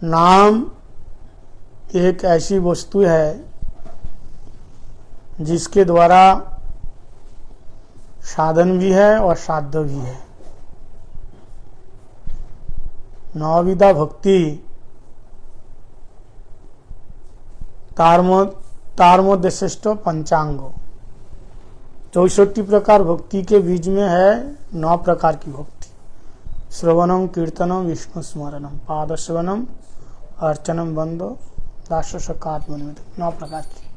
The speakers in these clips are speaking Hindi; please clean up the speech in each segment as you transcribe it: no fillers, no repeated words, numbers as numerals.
नाम एक ऐसी वस्तु है जिसके द्वारा साधन भी है और साध्य भी है। नवविधा भक्ति तारमोद्यश्रेष्ठ पंचांगो, 64 प्रकार भक्ति के बीच में है 9 प्रकार की भक्ति। श्रवणम कीर्तनम विष्णु स्मरणम पाद श्रवणम अर्चनम बंदो दासक आत्मनिवेदन, 9 प्रकार की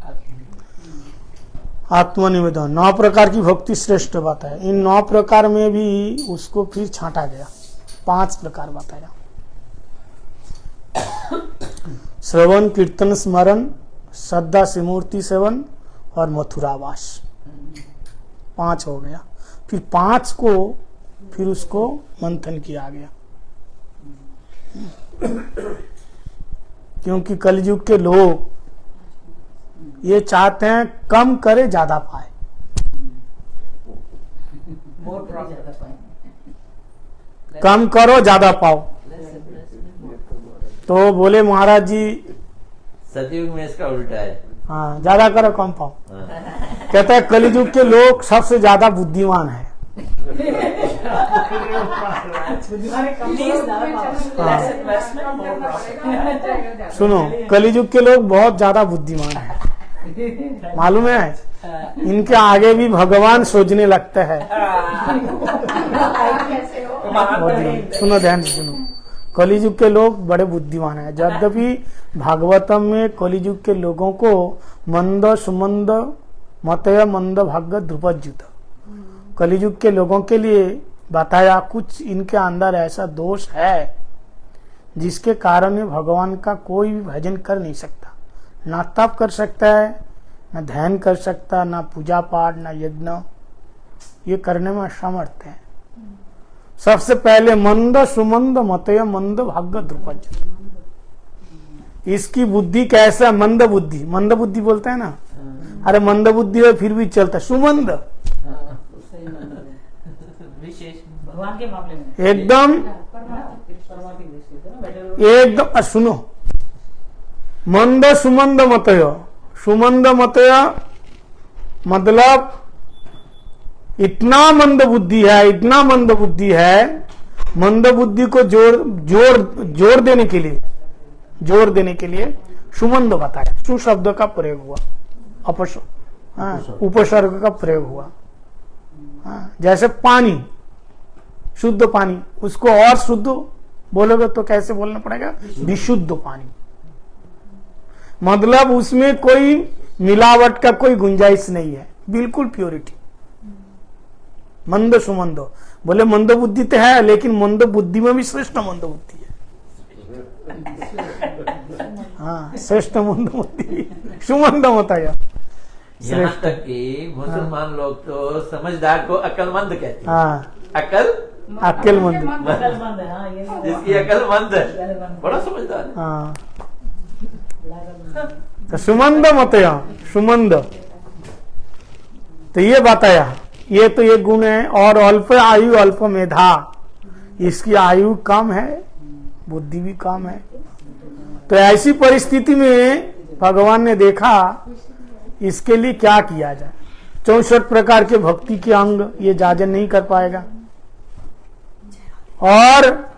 आत्मनिवेदन, 9 प्रकार की भक्ति श्रेष्ठ बात है। इन 9 प्रकार में भी उसको फिर छांटा गया, 5 प्रकार बताया। श्रवण कीर्तन स्मरण श्रद्धा से मूर्ति सेवन और मथुरावास, 5 हो गया। फिर 5 को फिर उसको मंथन किया गया, क्योंकि कलयुग के लोग ये चाहते हैं कम करे ज्यादा पाए। कम करो ज्यादा पाओ। तो बोले महाराज जी सतयुग में इसका उल्टा है। हाँ, ज्यादा करो कम पाओ। कहता है कलयुग के लोग सबसे ज्यादा बुद्धिमान है। सुनो, कलयुग के लोग बहुत ज्यादा बुद्धिमान है, मालूम है? इनके आगे भी भगवान सोचने लगते हैं। सुनो, ध्यान से सुनो, कलियुग के लोग बड़े बुद्धिमान हैं। यद्यपि भागवतम में कलियुग के लोगों को मंद सुमंद मतय मंद भाग्य ध्रुपज्युत, कलियुग के लोगों के लिए बताया कुछ इनके अंदर ऐसा दोष है जिसके कारण ये भगवान का कोई भी भजन कर नहीं सकता, ना तप कर सकता है, ना ध्यान कर सकता, ना पूजा पाठ, ना यज्ञ ये करने में असमर्थ है। सबसे पहले मंद सुमंद मतय मंद भाग्य ध्रुपज्युत, इसकी बुद्धि कैसा? मंद बुद्धि, मंद बुद्धि बोलते हैं ना। अरे मंद बुद्धि है फिर भी चलता, सुमंद भगवान के मामले में एकदम सुनो, मंद सुमंद मतय, सुमंद मतय मतलब इतना मंद बुद्धि है, इतना मंद बुद्धि है, मंद बुद्धि को जोड़ देने के लिए सुमंद बताया। सु शब्द का प्रयोग हुआ, उपसर्ग का प्रयोग हुआ। जैसे पानी, शुद्ध पानी, उसको और शुद्ध बोलोगे तो कैसे बोलना पड़ेगा? विशुद्ध पानी। मतलब उसमें कोई मिलावट का कोई गुंजाइश नहीं है, बिल्कुल प्योरिटी। मंद सुमंद बोले, मंद बुद्धि तो है लेकिन मंद बुद्धि में भी श्रेष्ठ मंद बुद्धि है। हाँ, श्रेष्ठ मंद बुद्धि सुमंद होता है। यहाँ तक कि मुसलमान लोग तो समझदार को अक्लमंद कहते हैं। हाँ, अक्लमंद, जिसकी अकल मंद है बड़ा समझदार है। हाँ, तो सुमंद मतया, सुमंद तो ये बताया, ये तो एक गुण है। और अल्प आयु अल्प मेधा, इसकी आयु कम है, बुद्धि भी कम है। तो ऐसी परिस्थिति में भगवान ने देखा इसके लिए क्या किया जाए। 64 प्रकार के भक्ति के अंग ये जाजन नहीं कर पाएगा, और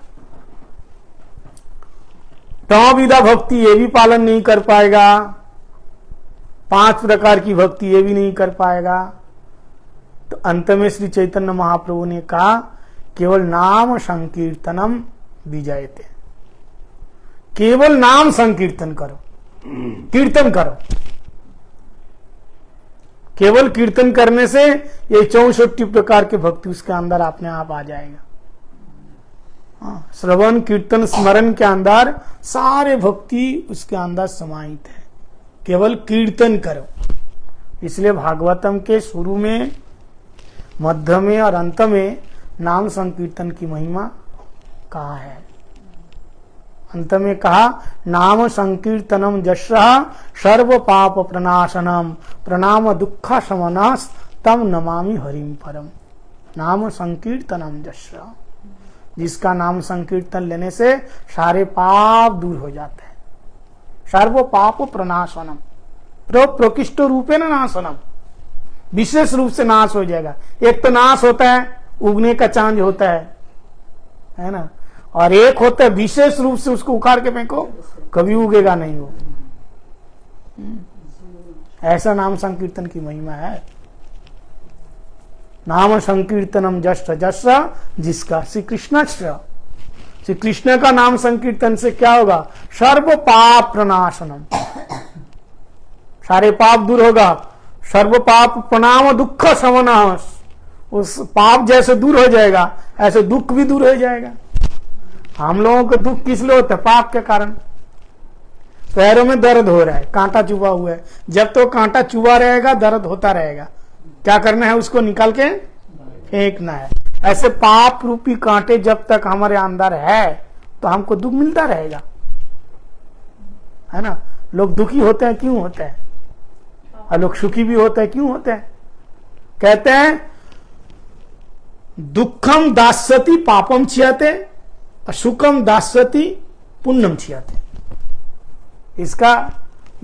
नवविधा भक्ति ये भी पालन नहीं कर पाएगा, 5 प्रकार की भक्ति ये भी नहीं कर पाएगा। तो अंत में श्री चैतन्य महाप्रभु ने कहा केवल नाम संकीर्तनम विजयते, केवल नाम संकीर्तन करो, कीर्तन करो। केवल कीर्तन करने से ये 64 प्रकार के भक्ति उसके अंदर अपने आप आ जाएगा। श्रवण कीर्तन स्मरण के अंदर सारे भक्ति उसके अंदर समाहित है, केवल कीर्तन करो। इसलिए भागवतम के शुरू में, मध्य में और अंत में नाम संकीर्तन की महिमा कहा है। अंत में कहा नाम संकीर्तनम जस्सः सर्व पाप प्रनाशनम प्रणाम दुख शमनस तम नमामि हरिम परम। नाम संकीर्तनम जस्सः, जिसका नाम संकीर्तन लेने से सारे पाप दूर हो जाते हैं। सर्व पाप प्रनाशनम प्रकृष्ट रूपे न नाशनम, विशेष रूप से नाश हो जाएगा। एक तो नाश होता है, उगने का चांद होता है ना, और एक होता है विशेष रूप से उसको उखाड़ के फेंको, कभी उगेगा नहीं वो। ऐसा नाम संकीर्तन की महिमा है। नाम संकीर्तनम जस्ट जस्ट, जिसका श्री कृष्ण का नाम संकीर्तन से क्या होगा? सर्व पाप प्रनाशनम, सारे पाप दूर होगा। सर्व पाप प्रणाम दुख शमन, उस पाप जैसे दूर हो जाएगा ऐसे दुख भी दूर हो जाएगा। हम लोगों को दुख किस लिए होता है? पाप के कारण। पैरों में दर्द हो रहा है, कांटा चुभा हुआ है, जब तो कांटा चुभा रहेगा दर्द होता रहेगा। क्या करना है? उसको निकाल के फेंकना है। ऐसे पाप रूपी कांटे जब तक हमारे अंदर है तो हमको दुख मिलता रहेगा, है ना। लोग दुखी होते हैं, क्यों होते हैं? और लोग सुखी भी होते हैं, क्यों होते हैं? कहते हैं दुखम दास्यति पापम छियाते, सुखम दास्यति पुण्यम छियाते। इसका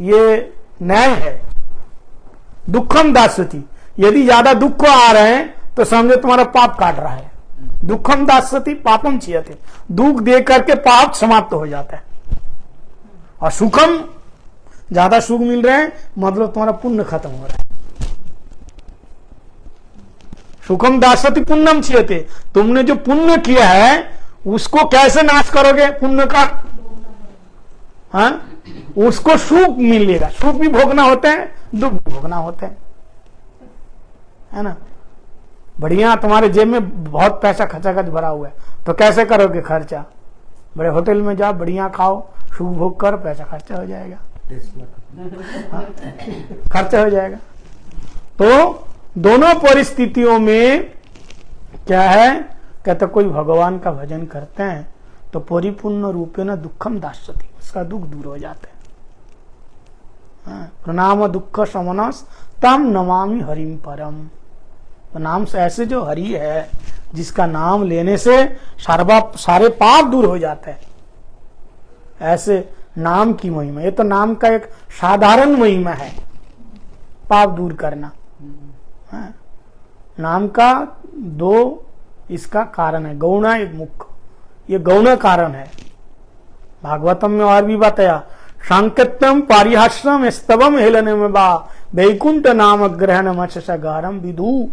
ये न्याय है। दुखम दास्यति, यदि ज्यादा दुख आ रहे हैं तो समझो तुम्हारा पाप काट रहा है। दुखम दास्यति पापम छियाते, दुख दे करके पाप समाप्त हो जाता है। और सुखम, ज्यादा सुख मिल रहे हैं मतलब तुम्हारा पुण्य खत्म हो रहा है। सुखम दास्यति पुण्यम छियते, तुमने जो पुण्य किया है उसको कैसे नाश करोगे? पुण्य का, हाँ, उसको सुख मिलेगा। सुख भी भोगना होता है, दुख भी भोगना होता है ना। बढ़िया तुम्हारे जेब में बहुत पैसा खचाखच भरा हुआ है तो कैसे करोगे खर्चा? बड़े होटल में जाओ, बढ़िया खाओ, सुख भोग कर, पैसा खर्चा हो जाएगा, हाँ, खर्चा हो जाएगा। तो दोनों परिस्थितियों में क्या है? कहते कोई भगवान का भजन करते हैं तो परिपूर्ण रूपे न दुखम दास्यति, उसका दुख दूर हो जाता है। प्रणाम दुख शमनस तम नमामि हरिम परम। नाम से ऐसे जो हरि है जिसका नाम लेने से सारे पाप दूर हो जाते हैं, ऐसे नाम की महिमा। ये तो नाम का एक साधारण महिमा है, पाप दूर करना। नाम का दो इसका कारण है, गौणा एक मुख्य, ये गौण कारण है। भागवतम में और भी बताया, सांकेत्यम पारिहास्यम स्तवम हेलन में बा वैकुंठ नाम ग्रहण मत्स्यगारम विदु।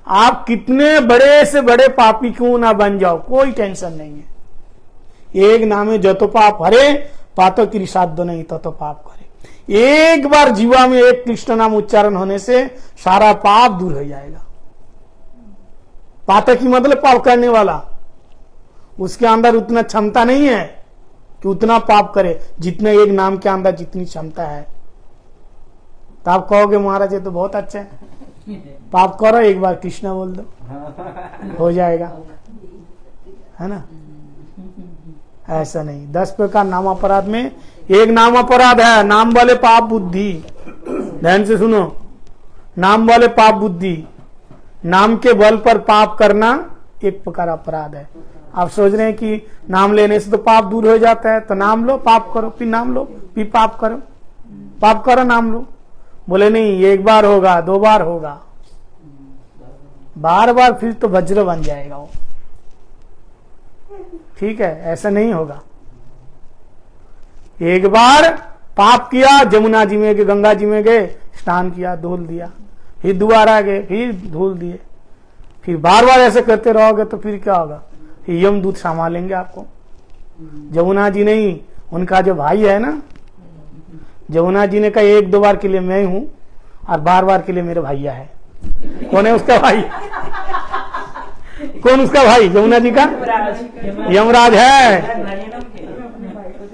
आप कितने बड़े से बड़े पापी क्यों ना बन जाओ, कोई टेंशन नहीं है। एक नामे जतो पाप हरे पातो की साध्य नहीं तो पाप करे। एक बार जीवा में एक कृष्ण नाम उच्चारण होने से सारा पाप दूर हो जाएगा। पातक की मतलब पाप करने वाला, उसके अंदर उतना क्षमता नहीं है कि उतना पाप करे जितने एक नाम के अंदर जितनी क्षमता है। तो आप कहोगे महाराज ये तो बहुत अच्छा है, पाप करो एक बार कृष्णा बोल दो, हो जाएगा, है ना। ऐसा नहीं। 10 प्रकार नाम अपराध में एक नाम अपराध है, नाम वाले पाप बुद्धि। ध्यान से सुनो, नाम वाले पाप बुद्धि, नाम के बल पर पाप करना एक प्रकार अपराध है। आप सोच रहे हैं कि नाम लेने से तो पाप दूर हो जाता है, तो नाम लो, पाप करो, फिर नाम लो, फिर पाप करो, पाप करो, नाम लो। बोले नहीं, एक बार होगा, 2 बार होगा, बार बार फिर तो वज्र बन जाएगा वो। ठीक है, ऐसा नहीं होगा। एक बार पाप किया, जमुना जी में गए, गंगा जी में गए, स्नान किया, धुल दिया, फिर दोबारा गए, फिर धुल दिए, फिर बार बार ऐसे करते रहोगे तो फिर क्या होगा? फिर यमदूत संभालेंगे आपको। जमुना जी नहीं, उनका जो भाई है ना, जमुना जी ने कहा 1-2 बार के लिए मैं हूं और बार बार के लिए मेरे भैया है। कौन है उसका भाई? कौन उसका भाई? जमुना जी का यमराज है।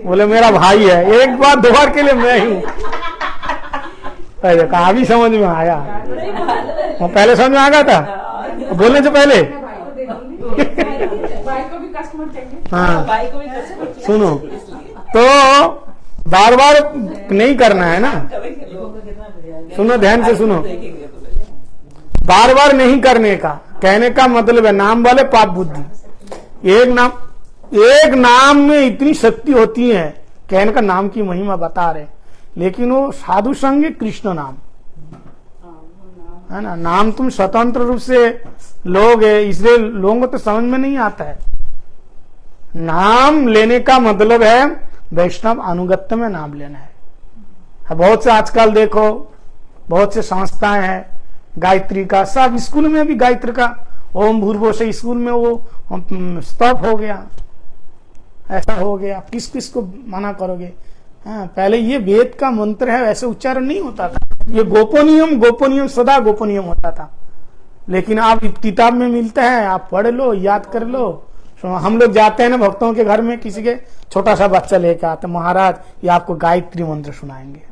बोले मेरा भाई है, 1 बार 2 बार के लिए मैं हूं। कहा भी समझ में आया, वो पहले समझ में आ गया था बोलने से पहले। हाँ सुनो, तो बार बार नहीं करना है ना। सुनो, ध्यान से सुनो, बार बार नहीं करने का, कहने का मतलब है नाम वाले पाप बुद्धि। एक नाम में इतनी शक्ति होती है, कहने का नाम की महिमा बता रहे, लेकिन वो साधु संग कृष्ण नाम है ना। नाम तुम स्वतंत्र रूप से लोगे, इसलिए लोगों को तो समझ में नहीं आता है। नाम लेने का मतलब है वैष्णव अनुगत्य में नाम लेना है। बहुत से आजकल देखो, बहुत से संस्थाएं हैं गायत्री का, सब स्कूल में भी गायत्री का ओम भूर्भुवः से स्कूल में वो स्टॉप हो गया, ऐसा हो गया। किस किस को मना करोगे? हाँ, पहले ये वेद का मंत्र है, ऐसे उच्चारण नहीं होता था। ये गोपनीयम गोपनीयम सदा गोपनीयम होता था, लेकिन आप किताब में मिलते हैं, आप पढ़ लो, याद कर लो। हम लोग जाते हैं ना भक्तों के घर में, किसी के छोटा सा बच्चा लेकर आते, महाराज ये आपको गायत्री मंत्र सुनाएंगे।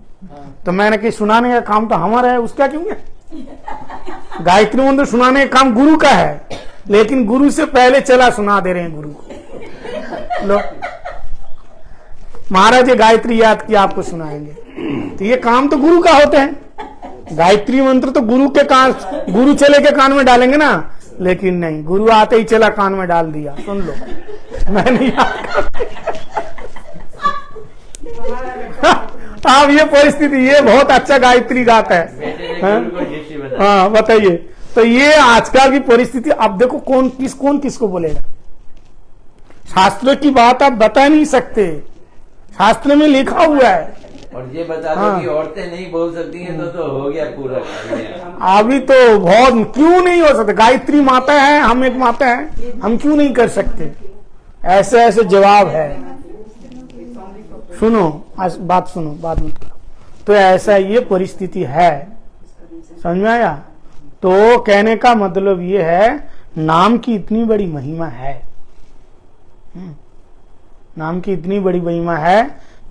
तो मैंने कहा सुनाने का काम तो हमारा है, उसका क्यों है? गायत्री मंत्र सुनाने का काम गुरु का है, लेकिन गुरु से पहले चला सुना दे रहे हैं गुरु को। लो महाराज ये गायत्री याद किया, आपको सुनाएंगे। तो ये काम तो गुरु का होता है। गायत्री मंत्र तो गुरु के कान, गुरु चले के कान में डालेंगे ना, लेकिन नहीं, गुरु आते ही चला कान में डाल दिया, सुन लो। मैं नहीं आप ये परिस्थिति, ये बहुत अच्छा गायत्री गाता है। हाँ बताइए, तो ये आजकल की परिस्थिति। अब देखो कौन किसको बोलेगा? शास्त्र की बात आप बता नहीं सकते, शास्त्र में लिखा हुआ है। और ये बता दो कि औरतें नहीं बोल सकती हैं तो हो गया पूरा। अभी तो बहुत, क्यों नहीं हो सकता? गायत्री माता है, हम एक माता है, हम क्यों नहीं कर सकते? ऐसे ऐसे जवाब है। सुनो, बात सुनो, बाद में। तो ऐसा ये परिस्थिति है, समझ में आया? तो कहने का मतलब ये है, नाम की इतनी बड़ी महिमा है, नाम की इतनी बड़ी महिमा है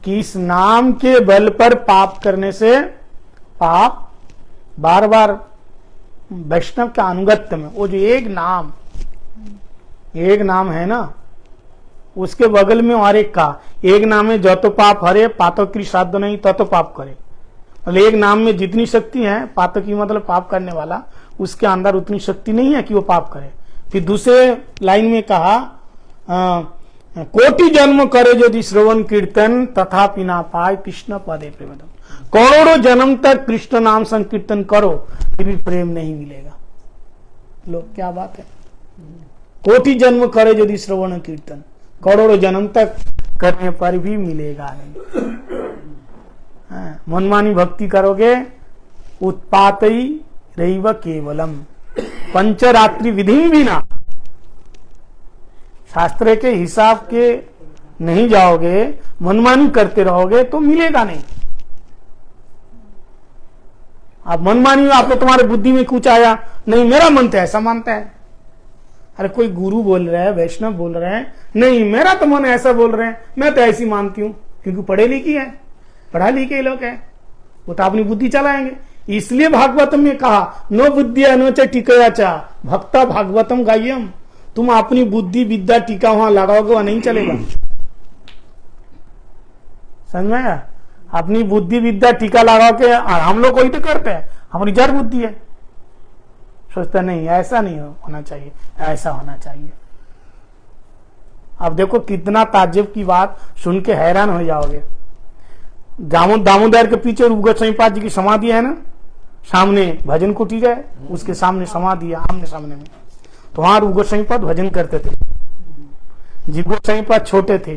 कि इस नाम के बल पर पाप करने से, पाप बार बार वैष्णव के अनुगत्य में, वो जो एक नाम है ना, उसके बगल में और एक का, एक नाम है जो तो पाप हरे पातक की श्राद्ध नहीं तो पाप करे। मतलब एक नाम में जितनी शक्ति है, पातक की मतलब पाप करने वाला, उसके अंदर उतनी शक्ति नहीं है कि वो पाप करे। फिर दूसरे लाइन में कहा, कोटि जन्म करे यदि श्रवण कीर्तन तथापि ना पाए कृष्ण पदे प्रेमदम। करोड़ों जन्म तक कृष्ण नाम संकीर्तन करो, फिर भी प्रेम नहीं मिलेगा। लोग क्या बात है? कोटि जन्म करे यदि श्रवण कीर्तन, करोड़ों जन्म तक करने पर भी मिलेगा नहीं। मनमानी भक्ति करोगे, उत्पातई रैव केवलम पंचरात्रि विधि बिना, शास्त्र के हिसाब के नहीं जाओगे, मनमानी करते रहोगे तो मिलेगा नहीं। आप मनमानी, आपको तुम्हारे बुद्धि में कुछ आया, नहीं मेरा मन तो ऐसा मानता है। अरे कोई गुरु बोल रहा है, वैष्णव बोल रहे हैं, नहीं मेरा तो मन ऐसा बोल रहे हैं, मैं तो ऐसी मानती हूं, क्योंकि पढ़े लिखी है, पढ़ा लिखे लोग हैं, वो तो अपनी बुद्धि चलाएंगे। इसलिए भागवतम में कहा, नो बुद्धिया नो च टिकया चा भक्ता भागवतम गायम। तुम अपनी बुद्धि विद्या टीका वहां लगाओगे, वहां नहीं चलेगा। समझ में आया? अपनी बुद्धि विद्या टीका लगा के, हम लोग वही तो करते हैं, हमारी जड़ बुद्धि है, सोचते नहीं ऐसा नहीं होना चाहिए, ऐसा होना चाहिए। अब देखो कितना ताज्जुब की बात, सुन के हैरान हो जाओगे। दामोदर के पीछे रूप गोस्वामीपाद जी की समाधि है ना, सामने भजन कुटी है, उसके सामने समाधि है, आमने सामने में। तो वहां रूप गोस्वामीपाद भजन करते थे। जीव गोस्वामीपाद छोटे थे,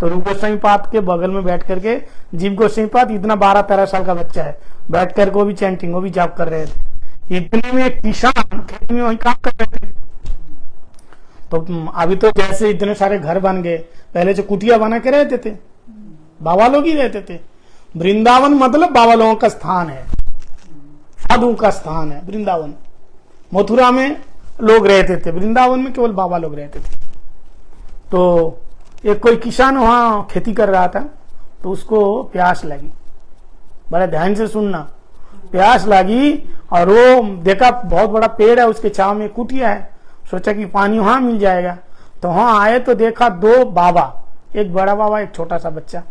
तो रूप गोस्वामीपाद के बगल में बैठ करके, जीव गोस्वामीपाद इतना 12-13 साल का बच्चा है, बैठ कर वो भी चैंटिंग, वो भी जाप कर रहे थे। इतने में एक किसान खेत में वही काम कर रहे थे। तो अभी तो जैसे इतने सारे घर बन गए, पहले जो कुटिया बना के रहते थे, बाबा लोग ही रहते थे। वृंदावन मतलब बाबा लोगों का स्थान है, साधु का स्थान है वृंदावन। मथुरा में लोग रहते थे, वृंदावन में केवल बाबा लोग रहते थे। तो एक कोई किसान वहां खेती कर रहा था, तो उसको प्यास लगी, बड़ा ध्यान से सुनना, प्यास लगी और वो देखा बहुत बड़ा पेड़ है, उसके छांव में कुटिया है, सोचा कि पानी वहां मिल जाएगा। तो वहां आए तो देखा 2 बाबा, एक बड़ा बाबा एक छोटा सा बच्चा,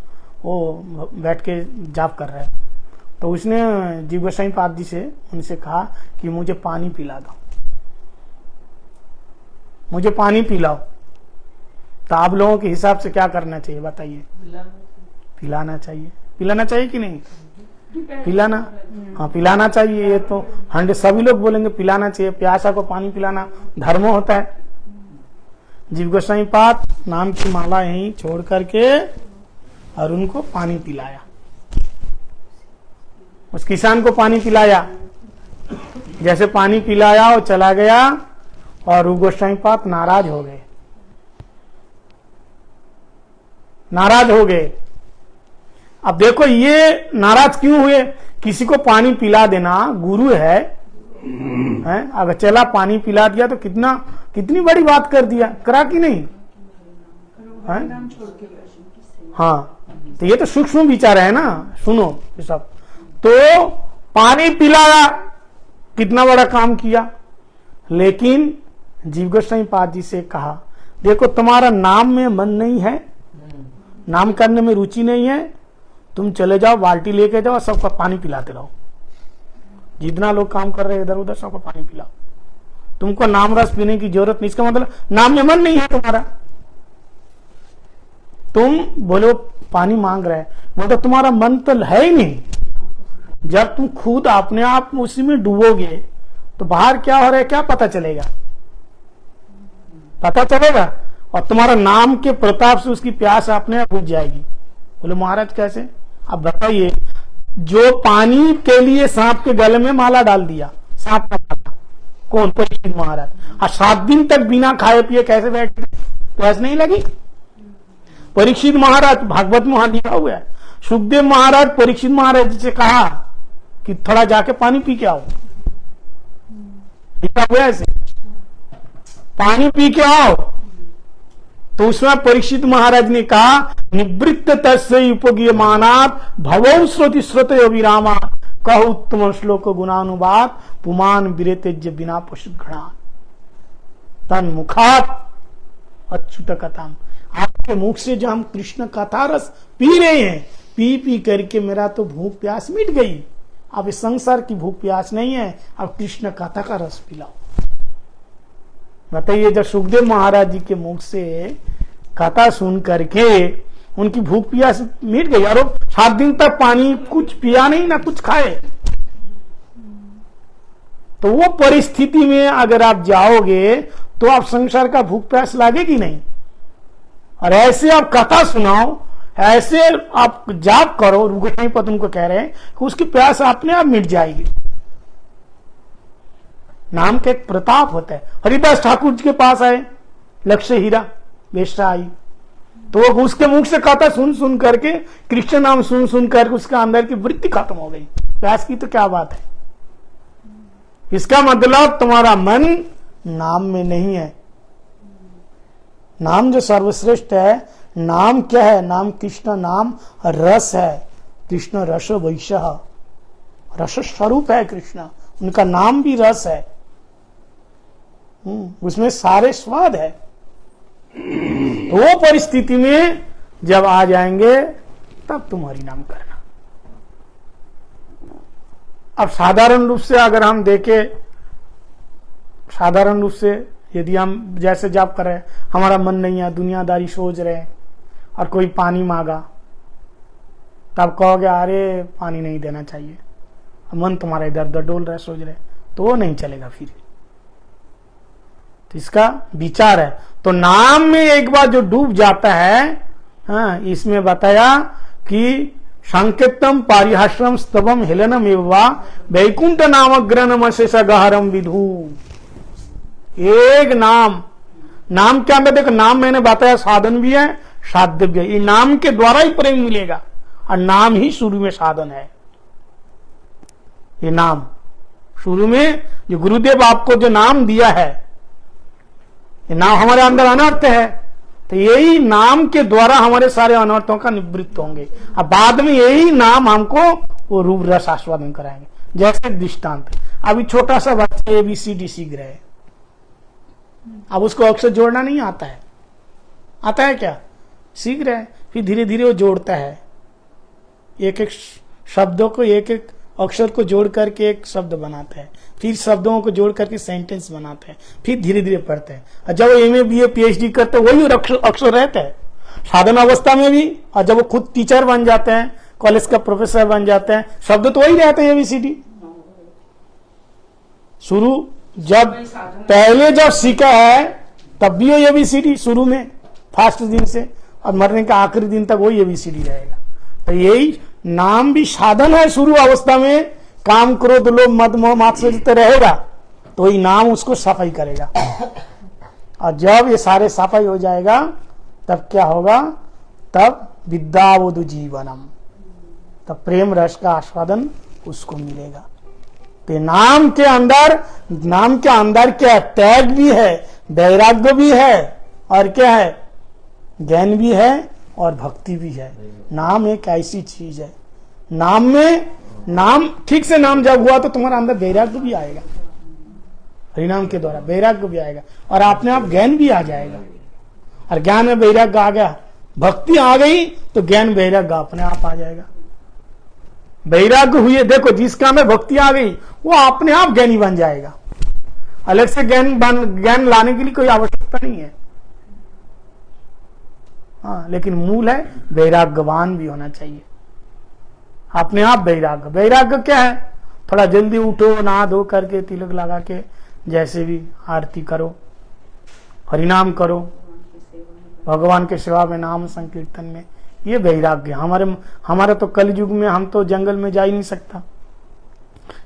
वो बैठ के जाप कर रहे हैं। तो उसने जीव गोस्वामीपाद जी से उनसे कहा कि मुझे पानी पिला दो। मुझे पानी पिलाओ, तो आप लोगों के हिसाब से क्या करना चाहिए बताइए? पिलाना चाहिए। पिलाना चाहिए कि नहीं? पिलाना, हाँ पिलाना चाहिए। ये तो 100 सभी लोग बोलेंगे पिलाना चाहिए। प्यासा को पानी पिलाना धर्म होता है। जीव गोस्वामी पाद नाम की माला यहीं छोड़ करके और उनको पानी पिलाया, उस किसान को पानी पिलाया। जैसे पानी पिलाया और चला गया और गोस्वामी पाद नाराज हो गए, नाराज हो गए। अब देखो ये नाराज क्यों हुए? किसी को पानी पिला देना गुरु है, अगर चला पानी पिला दिया तो कितनी बड़ी बात कर दिया, करा कि नहीं है? हाँ, तो ये तो सूक्ष्म विचार है ना। सुनो ये सब, तो पानी पिलाया, कितना बड़ा काम किया। लेकिन जीव गोस्वामी पाद जी से कहा, देखो तुम्हारा नाम में मन नहीं है, नाम करने में रुचि नहीं है, तुम चले जाओ बाल्टी लेके जाओ, सबका पानी पिलाते रहो। जितना लोग काम कर रहे हैं इधर उधर सबको पानी पिलाओ, तुमको नाम रस पीने की जरूरत नहीं। इसका मतलब नाम में मन नहीं है तुम्हारा। तुम बोलो पानी मांग रहे हैं, मतलब तुम्हारा मन तो है ही नहीं। जब तुम खुद अपने आप उसी में डूबोगे तो बाहर क्या हो रहा है क्या पता चलेगा? पता चलेगा। और तुम्हारा नाम के प्रताप से उसकी प्यास अपने आप बुझ जाएगी। बोले महाराज कैसे? अब बताइए, जो पानी के लिए सांप के गले में माला डाल दिया, सांप का माला, कौन? परीक्षित महाराज। और 7 दिन तक बिना खाए पिए कैसे बैठे? प्यास नहीं लगी? परीक्षित महाराज, भागवत में वहां लिखा हुआ है, सुखदेव महाराज परीक्षित महाराज से कहा कि थोड़ा जाके पानी पी के आओ। लिखा हुआ है ऐसे, पानी पी के आओ। तो उसमें परीक्षित महाराज ने कहा, निवृत्त तस्य उपगीयमानात् भवौ श्रुति श्रुतयो विरामा कह उत्तम श्लोक गुणानुवाद पुमान विरेतेज्य बिना पशुघ्ना तन मुखात अच्युत कथाम। आपके मुख से जो हम कृष्ण कथा रस पी रहे हैं, पी पी करके मेरा तो भूख प्यास मिट गई। अब इस संसार की भूख प्यास नहीं है, अब कृष्ण कथा का रस पिलाओ। बताइए, जब सुखदेव महाराज जी के मुख से कथा सुन करके उनकी भूख प्यास मिट गई और 7 दिन तक पानी कुछ पिया नहीं ना कुछ खाए, तो वो परिस्थिति में अगर आप जाओगे तो आप संसार का भूख प्यास लागेगी नहीं। और ऐसे आप कथा सुनाओ, ऐसे आप जाप करो, गोस्वामी पद उनको कह रहे हैं कि उसकी प्यास अपने आप मिट जाएगी। नाम का एक प्रताप होता है। हरिदास ठाकुर जी के पास आए, लक्ष्य हीरा बेस्टा आई, तो उसके मुख से कथा सुन सुन करके, कृष्ण नाम सुन सुन करके उसके अंदर की वृत्ति खत्म हो गई। प्यास की तो क्या बात है? इसका मतलब तुम्हारा मन नाम में नहीं है। नाम जो सर्वश्रेष्ठ है, नाम क्या है? नाम कृष्ण नाम रस है। कृष्ण रस वैश्य, रस स्वरूप है कृष्ण, उनका नाम भी रस है। उसमें सारे स्वाद है। तो वो परिस्थिति में जब आ जाएंगे तब तुम हरि नाम करना। अब साधारण रूप से अगर हम देखें, साधारण रूप से यदि हम जैसे जाप कर रहे हैं, हमारा मन नहीं है, दुनियादारी सोच रहे हैं और कोई पानी मांगा, तब कहोगे अरे पानी नहीं देना चाहिए, मन तुम्हारा इधर उधर डोल रहा है, सोच रहे, तो वो नहीं चलेगा फिर। तो इसका विचार है। तो नाम में एक बार जो डूब जाता है, हाँ, इसमें बताया कि संकेतम पारिहाश्रम स्तवम हेलनम एवं वैकुंठ नामग्रहणम शेष गहरम विधु। एक नाम, नाम के अंदर देखो, नाम मैंने बताया साधन भी है साध्य भी है। ये नाम के द्वारा ही प्रेम मिलेगा और नाम ही शुरू में साधन है। ये नाम शुरू में जो गुरुदेव आपको जो नाम दिया है, ये नाम हमारे अंदर अनर्थ है, तो यही नाम के द्वारा हमारे सारे अनर्थों का निवृत्त होंगे। अब बाद में यही नाम हमको वो रूप रस आस्वादन कराएंगे। जैसे दृष्टांत, अभी छोटा सा बच्चा ABCD सीख रहे हैं, अब उसको अक्षर जोड़ना नहीं आता है, आता है क्या? सीख रहे हैं, फिर धीरे धीरे वो जोड़ता है, एक एक शब्दों को एक एक अक्षर को जोड़ करके एक शब्द बनाते हैं, फिर शब्दों को जोड़ करके सेंटेंस बनाते हैं, फिर धीरे धीरे पढ़ते हैं। और जब वो MA BA PhD करते हैं वही अक्षर रहते हैं साधन अवस्था में भी, और जब वो खुद टीचर बन जाते हैं, कॉलेज का प्रोफेसर बन जाते हैं, शब्द तो वही रहते हैं ABCD। शुरू जब पहले जब सीखा है तब भी वो ABCD शुरू में फर्स्ट दिन से, और मरने का आखिरी दिन तक वही ABCD रहेगा। तो यही नाम भी साधन है। शुरू अवस्था में काम क्रोध लोभ मद मोह मात्सर्य रहेगा तो वही नाम उसको सफाई करेगा, और जब ये सारे सफाई हो जाएगा तब क्या होगा, तब विद्यावधु जीवनम, तब प्रेम रस का आस्वादन उसको मिलेगा। तो नाम के अंदर क्या है, त्याग भी है, वैराग्य भी है, और क्या है, ज्ञान भी है और भक्ति भी है। नाम एक ऐसी चीज है, नाम ठीक से नाम जब हुआ तो तुम्हारे अंदर वैराग्य भी आएगा, हरिनाम के द्वारा वैराग्य भी आएगा, और अपने आप ज्ञान भी आ जाएगा। और ज्ञान में वैराग्य आ गया, भक्ति आ गई तो ज्ञान वैराग्य अपने आप आ जाएगा। वैराग्य हुए, देखो जिसका में भक्ति आ गई वो अपने आप ज्ञानी बन जाएगा, अलग से ज्ञान लाने के लिए कोई आवश्यकता नहीं है। हाँ, लेकिन मूल है वैराग्यवान भी होना चाहिए, अपने आप वैराग्य। वैराग्य क्या है, थोड़ा जल्दी उठो, नहा धो करके तिलक लगा के जैसे भी आरती करो, हरिनाम करो, भगवान के सेवा में, नाम संकीर्तन में, ये वैराग्य। हमारे तो कलयुग में हम तो जंगल में जा ही नहीं सकता,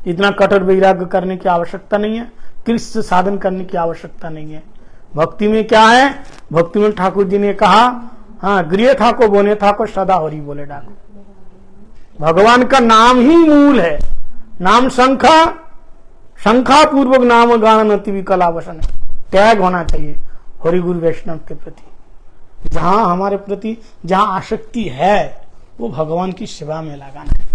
इतना कठोर वैराग्य करने की आवश्यकता नहीं है, कृष्ण साधन करने की आवश्यकता नहीं है। भक्ति में क्या है, भक्ति में ठाकुर जी ने कहा, हाँ, गृह था को बोने था को सदा हरि बोले डाको। भगवान का नाम ही मूल है। नाम शंखा पूर्वक नाम गान अति विकला वसन है। त्याग होना चाहिए हरि गुरु वैष्णव के प्रति। जहां हमारे प्रति जहां आसक्ति है वो भगवान की सेवा में लगाना है।